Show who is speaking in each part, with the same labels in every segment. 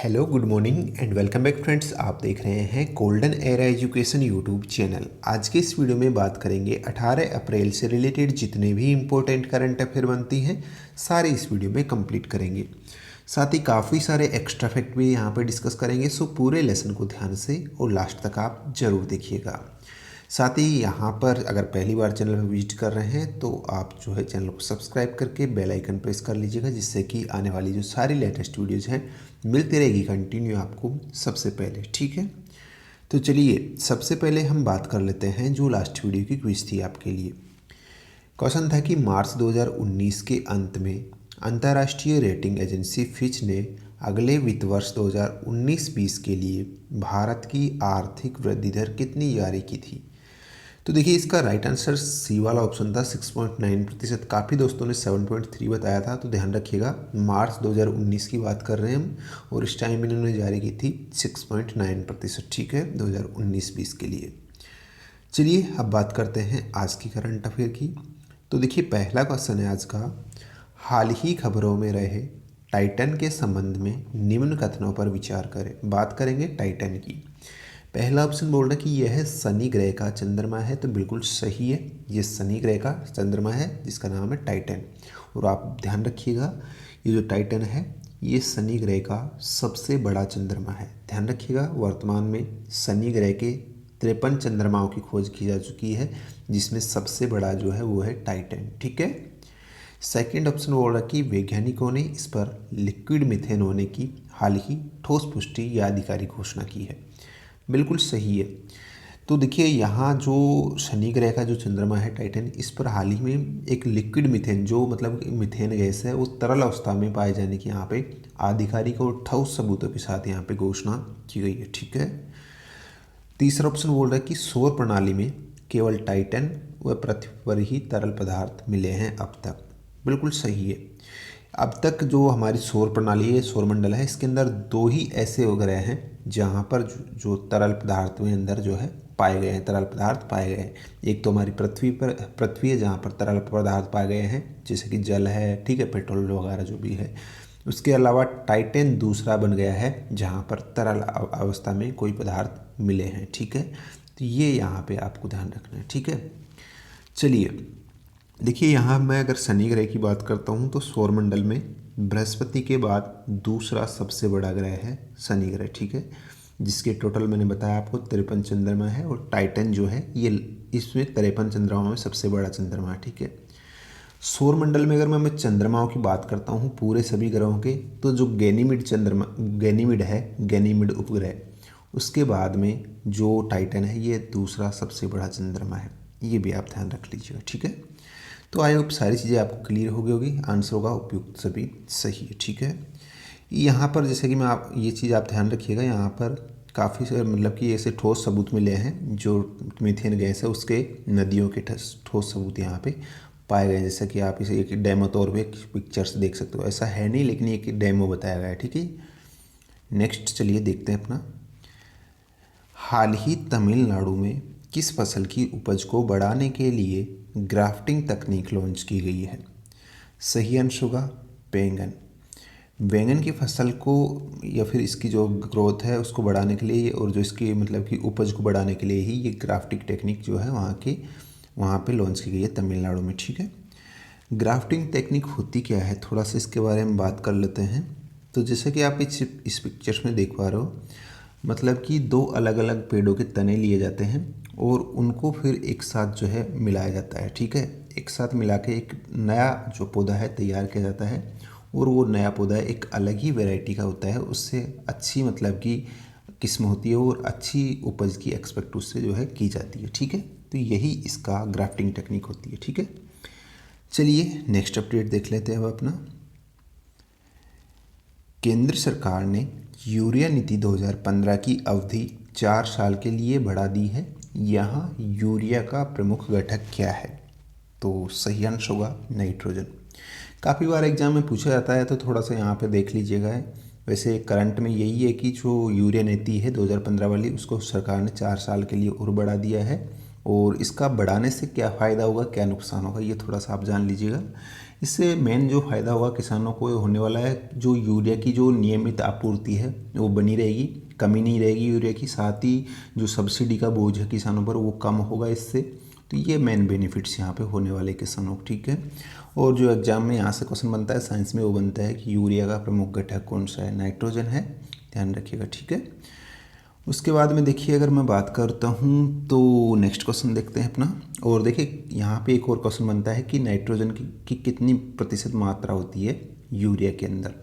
Speaker 1: Hello good morning and welcome back friends. आप देख रहे हैं golden era education YouTube channel. आज के इस वीडियो में बात करेंगे 18 अप्रैल से रिलेटेड जितने भी इम्पोर्टेंट करंट अफेयर बनती हैं सारे इस वीडियो में कंप्लीट करेंगे। साथ ही काफ़ी सारे एक्स्ट्रा फैक्ट भी यहाँ पर डिस्कस करेंगे। सो पूरे लेसन को ध्यान से और लास्ट तक आप ज़रूर देखिएगा। साथ ही यहाँ पर अगर पहली बार चैनल में विजिट कर रहे हैं तो आप जो है चैनल को सब्सक्राइब करके बेल आइकन प्रेस कर लीजिएगा, जिससे कि आने वाली जो सारी लेटेस्ट वीडियोज़ हैं मिलती रहेगी कंटिन्यू आपको सबसे पहले। ठीक है, तो चलिए सबसे पहले हम बात कर लेते हैं जो लास्ट वीडियो की क्विज थी आपके लिए। क्वेश्चन था कि मार्च 2019 के अंत में अंतर्राष्ट्रीय रेटिंग एजेंसी फिच ने अगले वित्त वर्ष 2019-20 के लिए भारत की आर्थिक वृद्धि दर कितनी जारी की थी। तो देखिए इसका राइट आंसर सी वाला ऑप्शन था 6.9%। काफ़ी दोस्तों ने 7.3 बताया था, तो ध्यान रखिएगा मार्च 2019 की बात कर रहे हैं हम, और इस टाइम इन्होंने जारी की थी 6.9%। ठीक है, 2019-20 के लिए। चलिए अब बात करते हैं आज की करंट अफेयर की। तो देखिए पहला क्वेश्चन है आज का, हाल ही खबरों में रहे टाइटन के संबंध में निम्न कथनों पर विचार करें। बात करेंगे टाइटन की। पहला ऑप्शन बोल रहा है कि यह शनि ग्रह का चंद्रमा है, तो बिल्कुल सही है, ये शनि ग्रह का चंद्रमा है जिसका नाम है टाइटन। और आप ध्यान रखिएगा ये जो टाइटन है ये शनि ग्रह का सबसे बड़ा चंद्रमा है। ध्यान रखिएगा वर्तमान में शनि ग्रह के 53 चंद्रमाओं की खोज की जा चुकी है, जिसमें सबसे बड़ा जो है वो है टाइटन। ठीक है, सेकेंड ऑप्शन बोल रहा है कि वैज्ञानिकों ने इस पर लिक्विड मीथेन होने की हाल ही ठोस पुष्टि या आधिकारिक घोषणा की है। बिल्कुल सही है। तो देखिए यहाँ जो शनि ग्रह का जो चंद्रमा है टाइटन, इस पर हाल ही में एक लिक्विड मीथेन जो मतलब मीथेन गैस है वो तरल अवस्था में पाए जाने की यहाँ पे आधिकारिक और ठोस सबूतों के साथ यहाँ पे घोषणा की गई है। ठीक है, तीसरा ऑप्शन बोल रहा है कि सौर प्रणाली में केवल टाइटन व पृथ्वी पर ही तरल पदार्थ मिले हैं अब तक। बिल्कुल सही है। अब तक जो हमारी सौर प्रणाली है, सौरमंडल है, इसके अंदर दो ही ऐसे ग्रह हैं जहाँ पर जो तरल पदार्थ में अंदर जो है पाए गए हैं, तरल पदार्थ पाए गए हैं। एक तो हमारी पृथ्वी है जहाँ पर तरल पदार्थ पाए गए हैं, जैसे कि जल है, ठीक है, पेट्रोल वगैरह जो भी है। उसके अलावा टाइटन दूसरा बन गया है जहाँ पर तरल अवस्था में कोई पदार्थ मिले हैं। ठीक है, तो ये यहाँ पे आपको ध्यान रखना है। ठीक है, चलिए देखिए यहाँ मैं अगर शनि ग्रह की बात करता हूँ तो सौरमंडल में बृहस्पति के बाद दूसरा सबसे बड़ा ग्रह है शनि ग्रह। ठीक है, जिसके टोटल मैंने बताया आपको 53 चंद्रमा है, और टाइटन जो है ये इसमें 53 चंद्रमाओं में सबसे बड़ा चंद्रमा है। ठीक है, सौरमंडल में अगर मैं चंद्रमाओं की बात करता हूँ पूरे सभी ग्रहों के, तो जो गैनीमिड है, गैनीमिड उपग्रह, उसके बाद में जो टाइटन है ये दूसरा सबसे बड़ा चंद्रमा है। ये भी आप ध्यान रख लीजिएगा। ठीक है, तो आई होप सारी चीज़ें आपको क्लियर हो गई होगी, आंसर होगा उपयुक्त सभी सही है। ठीक है, यहाँ पर जैसे कि मैं आप ये चीज़ आप ध्यान रखिएगा, यहाँ पर काफ़ी सारे मतलब कि ऐसे ठोस सबूत मिले हैं जो मीथेन गैस है उसके नदियों के ठोस सबूत यहाँ पे पाए गए हैं। जैसा कि आप इसे एक डेमो तौर पे पिक्चर्स देख सकते हो, ऐसा है नहीं लेकिन एक डेमो बताया गया है। ठीक है, नेक्स्ट चलिए देखते हैं अपना, हाल ही तमिलनाडु में किस फसल की उपज को बढ़ाने के लिए ग्राफ्टिंग तकनीक लॉन्च की गई है। सही आंसर होगा बैंगन। बैंगन की फसल को या फिर इसकी जो ग्रोथ है उसको बढ़ाने के लिए, और जो इसकी मतलब कि उपज को बढ़ाने के लिए ही ये ग्राफ्टिंग टेक्निक जो है वहाँ पे लॉन्च की गई है तमिलनाडु में। ठीक है, ग्राफ्टिंग टेक्निक होती क्या है, थोड़ा सा इसके बारे में बात कर लेते हैं। तो जैसे कि आप इस पिक्चर्स में देख पा रहे हो, मतलब कि दो अलग अलग पेड़ों के तने लिए जाते हैं और उनको फिर एक साथ जो है मिलाया जाता है। ठीक है, एक साथ मिला के एक नया जो पौधा है तैयार किया जाता है, और वो नया पौधा एक अलग ही वैरायटी का होता है, उससे अच्छी मतलब कि किस्म होती है और अच्छी उपज की एक्सपेक्ट उससे जो है की जाती है। ठीक है, तो यही इसका ग्राफ्टिंग टेक्निक होती है। ठीक है, चलिए नेक्स्ट अपडेट देख लेते हैं अब अपना। केंद्र सरकार ने यूरिया नीति 2015 की अवधि 4 साल के लिए बढ़ा दी है। यहाँ यूरिया का प्रमुख घटक क्या है। तो सही आंसर होगा नाइट्रोजन। काफ़ी बार एग्जाम में पूछा जाता है, तो थोड़ा सा यहाँ पे देख लीजिएगा। वैसे करंट में यही है कि जो यूरिया नीति है 2015 वाली, उसको सरकार ने 4 साल के लिए और बढ़ा दिया है, और इसका बढ़ाने से क्या फ़ायदा होगा क्या नुकसान होगा ये थोड़ा सा आप जान लीजिएगा।
Speaker 2: इससे मेन जो फ़ायदा होगा किसानों को होने वाला है, जो यूरिया की जो नियमित आपूर्ति है वो बनी रहेगी, कमी नहीं रहेगी यूरिया की। साथ ही जो सब्सिडी का बोझ है किसानों पर वो कम होगा इससे। तो ये मेन बेनिफिट्स यहाँ पे होने वाले किसानों को, ठीक है। और जो एग्जाम में यहाँ से क्वेश्चन बनता है साइंस में, वो बनता है कि यूरिया का प्रमुख घटक कौन सा है, नाइट्रोजन है, ध्यान रखिएगा, ठीक है। उसके बाद में देखिए अगर मैं बात करता हूँ तो नेक्स्ट क्वेश्चन देखते हैं अपना। और देखिए यहाँ पे एक और क्वेश्चन बनता है कि नाइट्रोजन की कितनी प्रतिशत मात्रा होती है यूरिया के अंदर।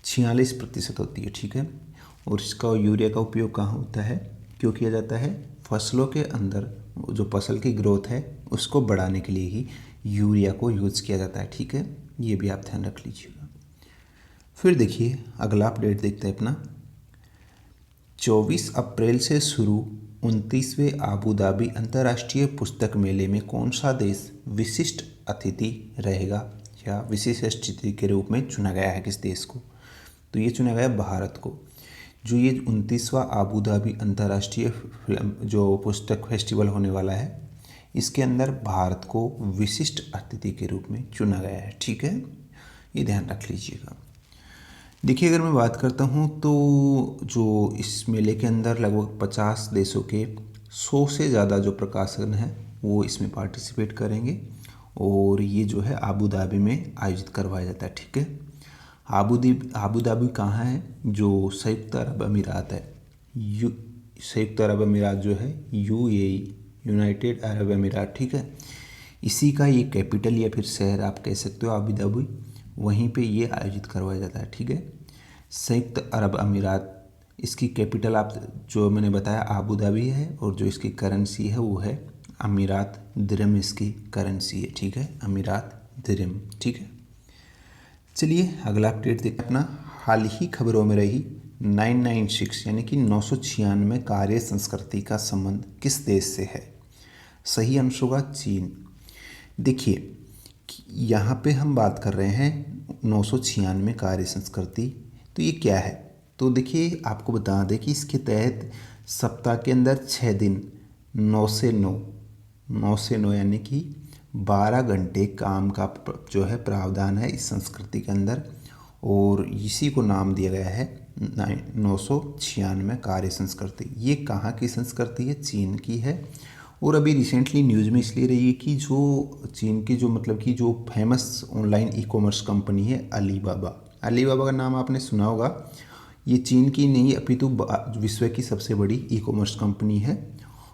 Speaker 2: 46% होती है, ठीक है। और इसका यूरिया का उपयोग कहाँ होता है, क्यों किया जाता है, फसलों के अंदर जो फसल की ग्रोथ है उसको बढ़ाने के लिए ही यूरिया को यूज़ किया जाता है, ठीक है। ये भी आप ध्यान रख लीजिएगा। फिर देखिए अगला अपडेट देखते हैं अपना। 24 अप्रैल से शुरू 29वें आबू धाबी अंतर्राष्ट्रीय पुस्तक मेले में कौन सा देश विशिष्ट अतिथि रहेगा या विशिष्ट अतिथि के रूप में चुना गया है, किस देश को, तो ये चुना गया भारत को। जो ये 29वां आबू धाबी अंतर्राष्ट्रीय जो पुस्तक फेस्टिवल होने वाला है, इसके अंदर भारत को विशिष्ट अतिथि के रूप में चुना गया है, ठीक है। ये ध्यान रख लीजिएगा। देखिए अगर मैं बात करता हूँ तो जो इस मेले के अंदर लगभग 50 देशों के 100 से ज़्यादा जो प्रकाशन हैं वो इसमें पार्टिसिपेट करेंगे। और ये जो है आबू धाबी में आयोजित करवाया जाता है, ठीक है। आबू धाबी कहाँ है, जो संयुक्त अरब अमीरात है। संयुक्त अरब अमीरात जो है यूएई, यूनाइटेड अरब अमीरात, ठीक है। इसी का ये कैपिटल या फिर शहर आप कह सकते हो आबू धाबी, वहीं पे ये आयोजित करवाया जाता है, ठीक है। संयुक्त अरब अमीरात, इसकी कैपिटल आप जो मैंने बताया आबू धाबी है, और जो इसकी करेंसी है वो है अमीरात दिरहम, इसकी करेंसी है, ठीक है, अमीरात दिरहम, ठीक है। चलिए अगला अपडेट देखते हैं अपना। हाल ही खबरों में रही 996 यानी कि 996 कार्य संस्कृति का संबंध किस देश से है। सही आंसर होगा चीन। देखिए यहाँ पे हम बात कर रहे हैं 996 कार्य संस्कृति, तो ये क्या है, तो देखिए आपको बता दें कि इसके तहत सप्ताह के अंदर 6 दिन 9 से 9 यानी कि 12 घंटे काम का जो है प्रावधान है इस संस्कृति के अंदर, और इसी को नाम दिया गया है 996 कार्य संस्कृति। ये कहाँ की संस्कृति है, चीन की है। और अभी रिसेंटली न्यूज़ में इसलिए रही है कि जो चीन की जो मतलब कि जो famous online e commerce company है अलीबाबा का नाम आपने सुना होगा। ये चीन की नहीं अपितु विश्व की सबसे बड़ी ई कॉमर्स कंपनी है।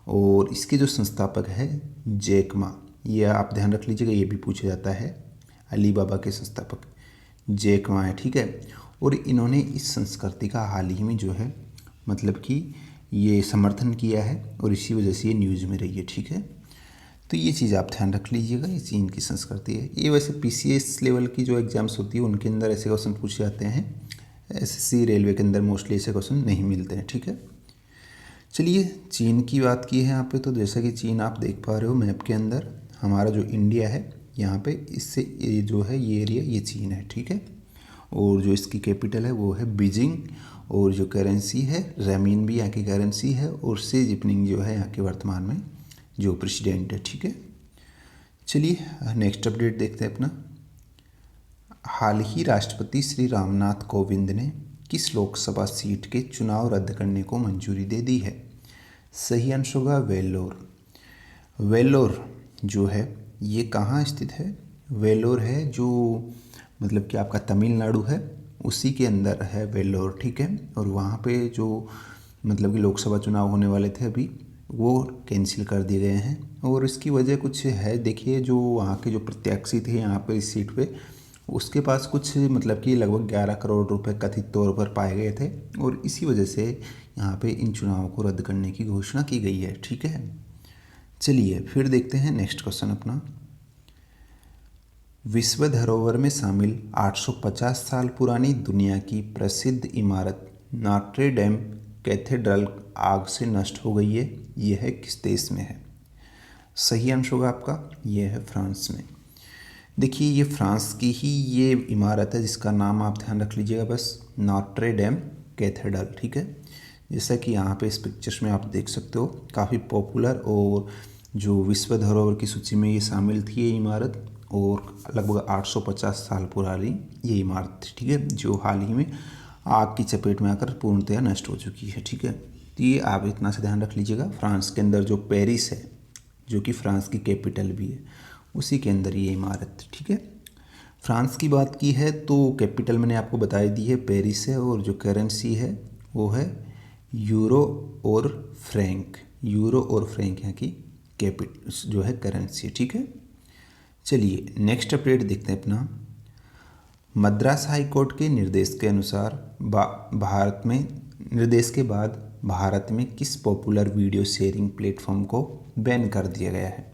Speaker 2: और इसके जो संस्थापक है जैक मा, ये आप ध्यान रख लीजिएगा, ये भी पूछा जाता है। अलीबाबा के संस्थापक जैक मा है, ठीक है। और इन्होंने इस संस्कृति का हाल ही में जो है मतलब कि ये समर्थन किया है, और इसी वजह से ये न्यूज़ में रही है, ठीक है। तो ये चीज़ आप ध्यान रख लीजिएगा, ये चीन की संस्कृति है। ये वैसे पीसीएस लेवल की जो एग्ज़ाम्स होती है उनके अंदर ऐसे क्वेश्चन पूछे जाते हैं, एसएससी रेलवे के अंदर मोस्टली ऐसे क्वेश्चन नहीं मिलते हैं, ठीक है। चलिए चीन की बात की है यहाँ पे, तो जैसा कि चीन आप देख पा रहे हो मैप के अंदर, हमारा जो इंडिया है यहाँ पे, इससे ये जो है ये एरिया ये चीन है, ठीक है। और जो इसकी कैपिटल है वो है बीजिंग, और जो करेंसी है रेमिन भी यहाँ की करेंसी है, और शी जिनपिंग जो है यहाँ के वर्तमान में जो प्रेसिडेंट है, ठीक है। चलिए नेक्स्ट अपडेट देखते हैं अपना। हाल ही राष्ट्रपति श्री रामनाथ कोविंद ने किस लोकसभा सीट के चुनाव रद्द करने को मंजूरी दे दी है। सही आंसर होगा वेल्लोर। वेल्लोर जो है ये कहाँ स्थित है, वेल्लोर है जो मतलब कि आपका तमिलनाडु है, उसी के अंदर है वेल्लोर, ठीक है। और वहाँ पे जो मतलब कि लोकसभा चुनाव होने वाले थे अभी वो कैंसिल कर दिए गए हैं, और इसकी वजह कुछ है। देखिए जो वहाँ के जो प्रत्याशी थे यहाँ पर इस सीट पे, उसके पास कुछ मतलब कि लगभग 11 करोड़ रुपए कथित तौर पर पाए गए थे, और इसी वजह से यहाँ पे इन चुनावों को रद्द करने की घोषणा की गई है, ठीक है। चलिए फिर देखते हैं नेक्स्ट क्वेश्चन अपना। विश्व धरोहर में शामिल 850 साल पुरानी दुनिया की प्रसिद्ध इमारत नॉट्रे डेम कैथेड्रल आग से नष्ट हो गई है, यह है किस देश में है। सही आंसर होगा आपका, यह है फ्रांस में। देखिए ये फ्रांस की ही ये इमारत है जिसका नाम आप ध्यान रख लीजिएगा बस, नॉट्रे डेम कैथेड्रल, ठीक है। जैसा कि यहाँ पे इस पिक्चर्स में आप देख सकते हो, काफ़ी पॉपुलर और जो विश्व धरोहर की सूची में ये शामिल थी ये इमारत, और लगभग 850 साल पुरानी ये इमारत थी, ठीक है, जो हाल ही में आग की चपेट में आकर पूर्णतया नष्ट हो चुकी है, ठीक है। तो ये आप इतना सा ध्यान रख लीजिएगा। फ्रांस के अंदर जो पेरिस है, जो कि फ्रांस की कैपिटल भी है, उसी के अंदर ये इमारत, ठीक है। फ्रांस की बात की है तो कैपिटल मैंने आपको बताई दी है, पेरिस है, और जो करेंसी है वो है यूरो और फ्रैंक। यूरो और फ्रैंक यहाँ की कैपिटल जो है करेंसी, ठीक है। चलिए नेक्स्ट अपडेट देखते हैं अपना। मद्रास हाई कोर्ट के निर्देश के अनुसार भारत में निर्देश के बाद भारत में किस पॉपुलर वीडियो शेयरिंग प्लेटफॉर्म को बैन कर दिया गया है?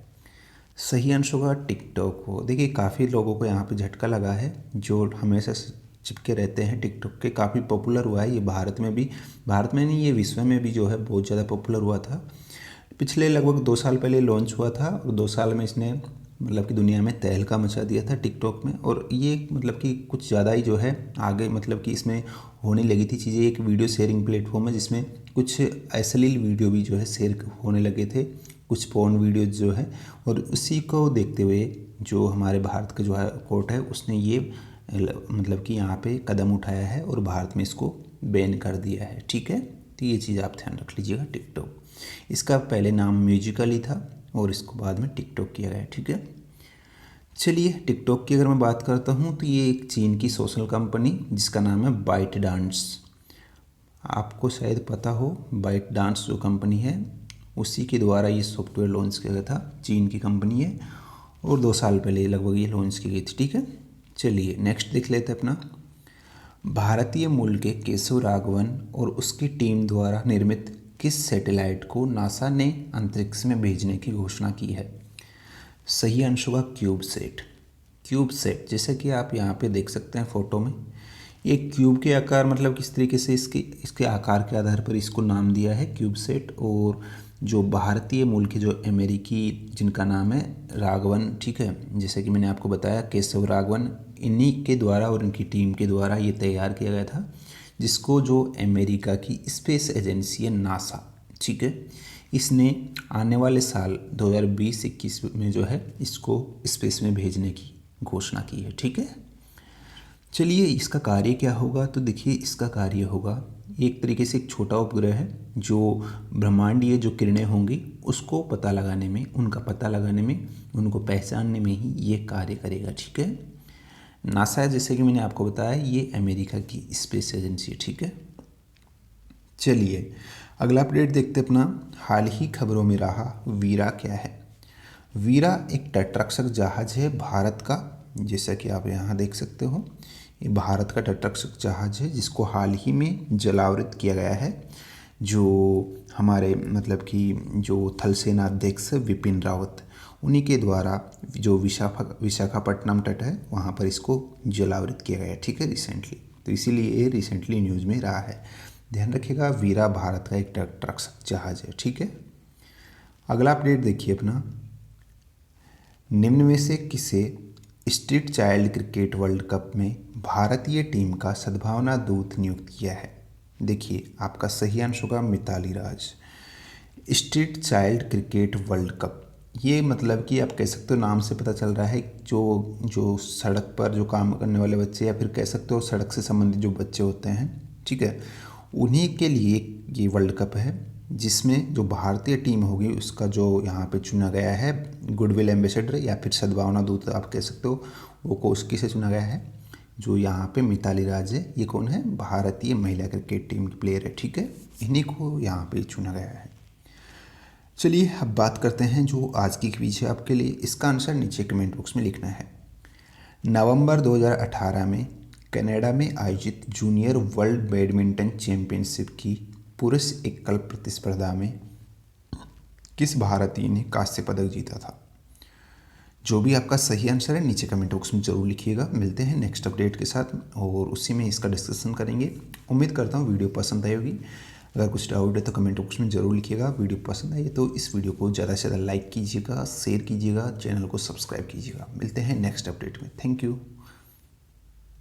Speaker 2: सही आंसर होगा टिकटॉक को। देखिए काफ़ी लोगों को यहाँ पे झटका लगा है, जो हमेशा चिपके रहते हैं टिकटॉक के। काफ़ी पॉपुलर हुआ है ये भारत में भी, भारत में नहीं ये विश्व में भी जो है बहुत ज़्यादा पॉपुलर हुआ था। पिछले लगभग 2 साल पहले लॉन्च हुआ था और 2 साल में इसने मतलब कि दुनिया में तहलका मचा दिया था टिकटॉक में। और ये मतलब कि कुछ ज़्यादा ही जो है आगे मतलब कि इसमें होने लगी थी चीज़ें। एक वीडियो शेयरिंग प्लेटफॉर्म है जिसमें कुछ अश्लील वीडियो भी जो है शेयर होने लगे थे, कुछ पोर्न वीडियो जो है। और उसी को देखते हुए जो हमारे भारत का जो है कोर्ट है उसने ये मतलब कि यहाँ पे कदम उठाया है और भारत में इसको बैन कर दिया है, ठीक है। तो ये चीज़ आप ध्यान रख लीजिएगा। टिकटॉक, इसका पहले नाम म्यूजिकली था और इसको बाद में टिकटॉक किया गया, ठीक है। चलिए टिकटॉक की अगर मैं बात करता हूँ तो ये एक चीन की सोशल कंपनी जिसका नाम है बाइट डांस। आपको शायद पता हो, बाइट डांस जो कंपनी है उसी के द्वारा ये सॉफ्टवेयर लॉन्च किया गया था। चीन की कंपनी है और 2 साल पहले लगभग ये लॉन्च की गई थी, ठीक है। चलिए नेक्स्ट देख लेते हैं अपना। भारतीय मूल के केशव राघवन और उसकी टीम द्वारा निर्मित किस सैटेलाइट को नासा ने अंतरिक्ष में भेजने की घोषणा की है? सही आंसर होगा क्यूबसैट। क्यूबसैट जैसे कि आप यहाँ पे देख सकते हैं फोटो में, एक क्यूब के आकार मतलब किस तरीके से इसके आकार के आधार पर इसको नाम दिया है क्यूबसैट। और जो भारतीय मूल के जो अमेरिकी जिनका नाम है राघवन, ठीक है, जैसे कि मैंने आपको बताया केशव राघवन, इन्हीं के द्वारा और इनकी टीम के द्वारा ये तैयार किया गया था, जिसको जो अमेरिका की स्पेस एजेंसी है नासा, ठीक है, इसने आने वाले साल 2020-21 में जो है इसको स्पेस में भेजने की घोषणा की है, ठीक है। चलिए इसका कार्य क्या होगा? तो देखिए इसका कार्य होगा एक तरीके से एक छोटा उपग्रह है जो ब्रह्मांडीय जो किरणें होंगी उसको पता लगाने में, उनका पता लगाने में, उनको पहचानने में ही ये कार्य करेगा, ठीक है। नासा जैसे कि मैंने आपको बताया ये अमेरिका की स्पेस एजेंसी है, ठीक है। चलिए अगला अपडेट देखते अपना। हाल ही खबरों में रहा वीरा क्या है? वीरा एक तटरक्षक जहाज है भारत का, जैसा कि आप यहाँ देख सकते हो। ये भारत का तटरक्षक जहाज है जिसको हाल ही में जलावृत किया गया है, जो हमारे मतलब कि जो थल सेना अध्यक्ष विपिन रावत उन्हीं के द्वारा जो विशाखापट्टनम तट है वहाँ पर इसको जलावृत किया गया है, ठीक है, रिसेंटली। तो इसीलिए ये रिसेंटली न्यूज़ में रहा है। ध्यान रखिएगा वीरा भारत का एक तटरक्षक जहाज है, ठीक है। अगला अपडेट देखिए अपना। निम्न में से किसे street child cricket world cup में भारतीय टीम का सद्भावना दूत नियुक्त किया है? देखिए आपका सही आंसर होगा Mithali Raj. Street child cricket world cup, ये मतलब कि आप कह सकते हो नाम से पता चल रहा है जो सड़क पर जो काम करने वाले बच्चे या फिर कह सकते हो सड़क से संबंधित जो बच्चे होते हैं, ठीक है, उन्हीं के लिए ये वर्ल्ड कप है, जिसमें जो भारतीय टीम होगी उसका जो यहाँ पे चुना गया है गुडविल एम्बेसडर या फिर सद्भावना दूत आप कह सकते हो, वो कोच किसे चुना गया है? जो यहाँ पे मिताली राज है, ये कौन है? भारतीय महिला क्रिकेट टीम की प्लेयर है, ठीक है, इन्हीं को यहाँ पे चुना गया है। चलिए अब बात करते हैं जो आज की क्विज है आपके लिए। इसका आंसर नीचे कमेंट बॉक्स में लिखना है। नवंबर 2018 में कनाडा में आयोजित जूनियर वर्ल्ड बैडमिंटन चैंपियनशिप की पुरुष एकल प्रतिस्पर्धा में किस भारतीय ने कांस्य पदक जीता था? जो भी आपका सही आंसर है नीचे कमेंट बॉक्स में ज़रूर लिखिएगा। मिलते हैं नेक्स्ट अपडेट के साथ और उसी में इसका डिस्कशन करेंगे। उम्मीद करता हूँ वीडियो पसंद आई होगी। अगर कुछ डाउट है तो कमेंट बॉक्स में ज़रूर लिखिएगा। वीडियो पसंद आई तो इस वीडियो को ज़्यादा से ज़्यादा लाइक कीजिएगा, शेयर कीजिएगा, चैनल को सब्सक्राइब कीजिएगा। मिलते हैं नेक्स्ट अपडेट में। Thank you.